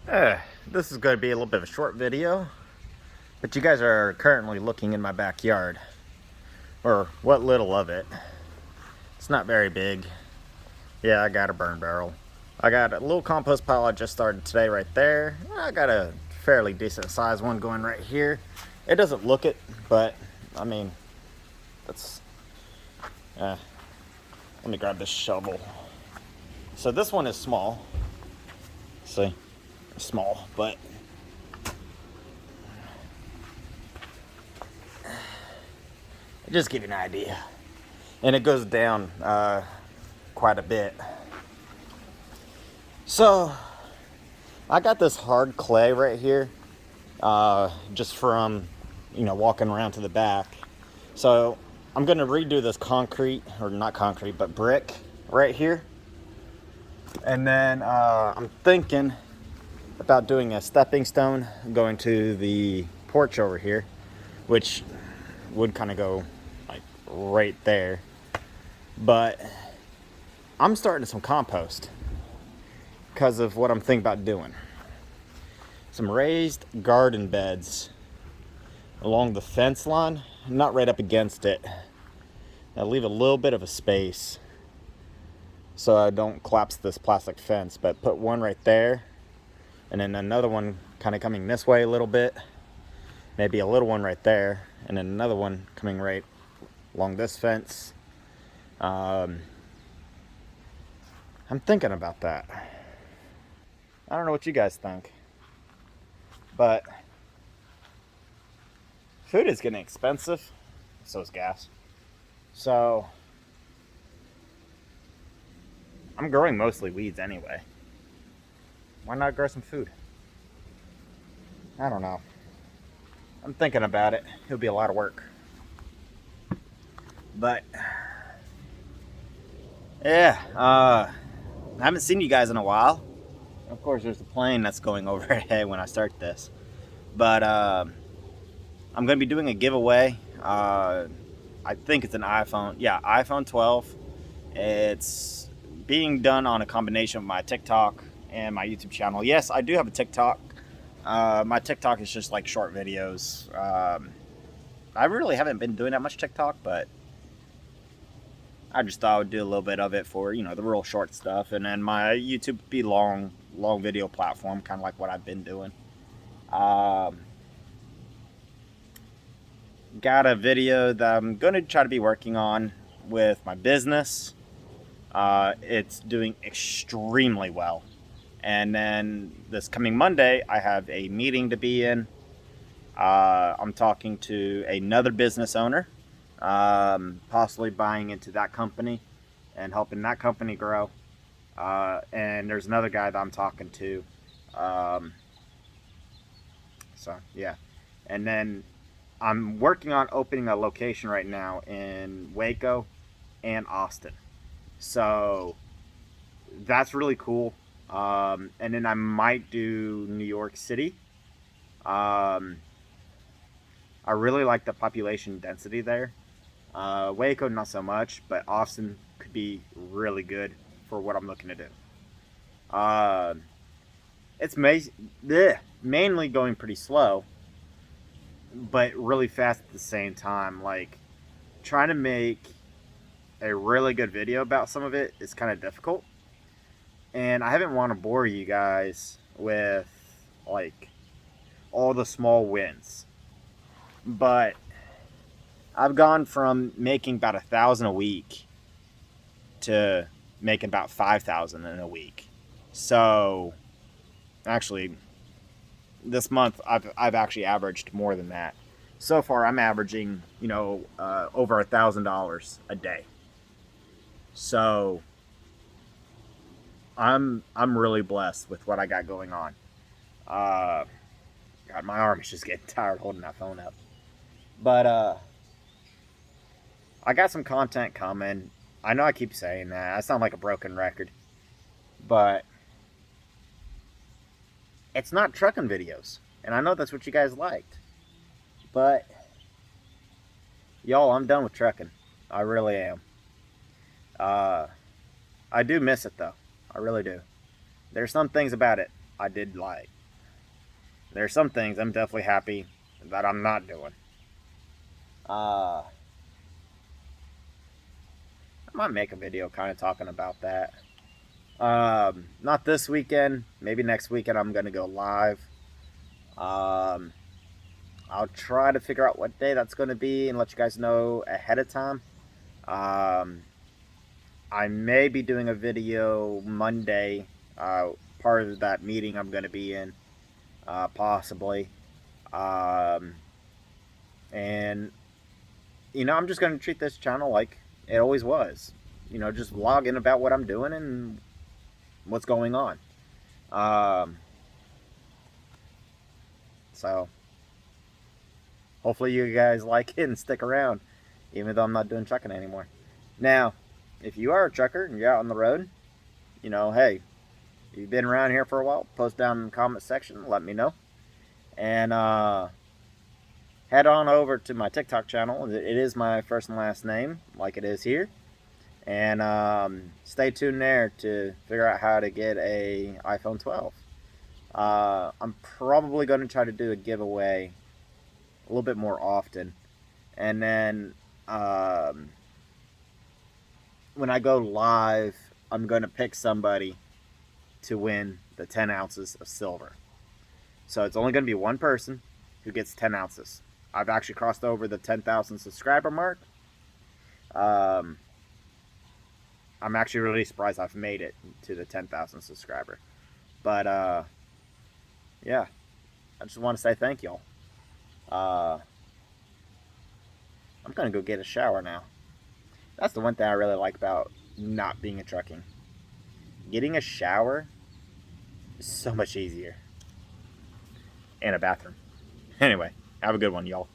This is going to be a little bit of a short video, but you guys are currently looking in my backyard, or what little of it. It's not very big. Yeah, I got a burn barrel. I got a little compost pile I just started today right there. I got a fairly decent sized one going right here. It doesn't look it, but I mean, that's, let me grab this shovel. So this one is small. See, small, but just give you an idea. And it goes down quite a bit. So I got this hard clay right here, just from walking around to the back. So I'm gonna redo this concrete, or not concrete, but brick right here. And then I'm thinking about doing a stepping stone going to the porch over here, which would kind of go like right there. But I'm starting some compost because of what I'm thinking about doing. Some raised garden beds along the fence line, not right up against it. I'll leave a little bit of a space so I don't collapse this plastic fence, but put one right there, and then another one kind of coming this way a little bit, maybe a little one right there, and then another one coming right along this fence. I'm thinking about that. I don't know what you guys think, but food is getting expensive, so is gas. So I'm growing mostly weeds anyway. Why not grow some food? I don't know. I'm thinking about it. It'll be a lot of work. But yeah, I haven't seen you guys in a while. Of course, there's a plane that's going overhead when I start this. But I'm going to be doing a giveaway. I think it's an iPhone. Yeah, iPhone 12. It's being done on a combination of my TikTok and my YouTube channel. Yes, I do have a TikTok. My TikTok is just like short videos. I really haven't been doing that much TikTok, but I just thought I would do a little bit of it for, the real short stuff. And then my YouTube would be long video platform, kind of like what I've been doing. Got a video that I'm going to try to be working on with my business. It's doing extremely well. And then this coming Monday, I have a meeting to be in. I'm talking to another business owner, possibly buying into that company and helping that company grow. And there's another guy that I'm talking to. So, yeah. And then I'm working on opening a location right now in Waco and Austin. So that's really cool. And then I might do New York City. I really like the population density there. Waco, not so much, but Austin could be really good for what I'm looking to do. It's mainly going pretty slow, but really fast at the same time. Like, trying to make a really good video about some of it is kind of difficult. And I haven't want to bore you guys with, like, all the small wins. But I've gone from making about 1,000 a week to making about 5,000 in a week. So, actually, this month I've actually averaged more than that. So far, I'm averaging, over $1,000 a day. So I'm really blessed with what I got going on. God, my arm is just getting tired holding that phone up. But I got some content coming. I know I keep saying that. I sound like a broken record. But it's not trucking videos. And I know that's what you guys liked. But y'all, I'm done with trucking. I really am. I do miss it though. I really do. There's some things about it I did like. there's some things I'm definitely happy that I'm not doing. I might make a video kind of talking about that. Not this weekend. Maybe next weekend I'm gonna go live. Um, I'll try to figure out what day that's gonna be and let you guys know ahead of time. Um, I may be doing a video Monday. Part of that meeting I'm gonna be in, possibly. Um, and I'm just gonna treat this channel like it always was. Just vlog in about what I'm doing and what's going on. Um, so hopefully you guys like it and stick around, even though I'm not doing trucking anymore. Now, if you are a trucker and you're out on the road, hey, if you've been around here for a while, post down in the comment section, let me know. And head on over to my TikTok channel. It is my first and last name, like it is here. And stay tuned there to figure out how to get a iPhone 12. I'm probably going to try to do a giveaway a little bit more often. And then when I go live, I'm going to pick somebody to win the 10 ounces of silver. So it's only going to be one person who gets 10 ounces. I've actually crossed over the 10,000 subscriber mark. I'm actually really surprised I've made it to the 10,000 subscriber. But yeah, I just want to say thank y'all. I'm going to go get a shower now. That's the one thing I really like about not being in trucking. Getting a shower is so much easier. And a bathroom. Anyway, have a good one, y'all.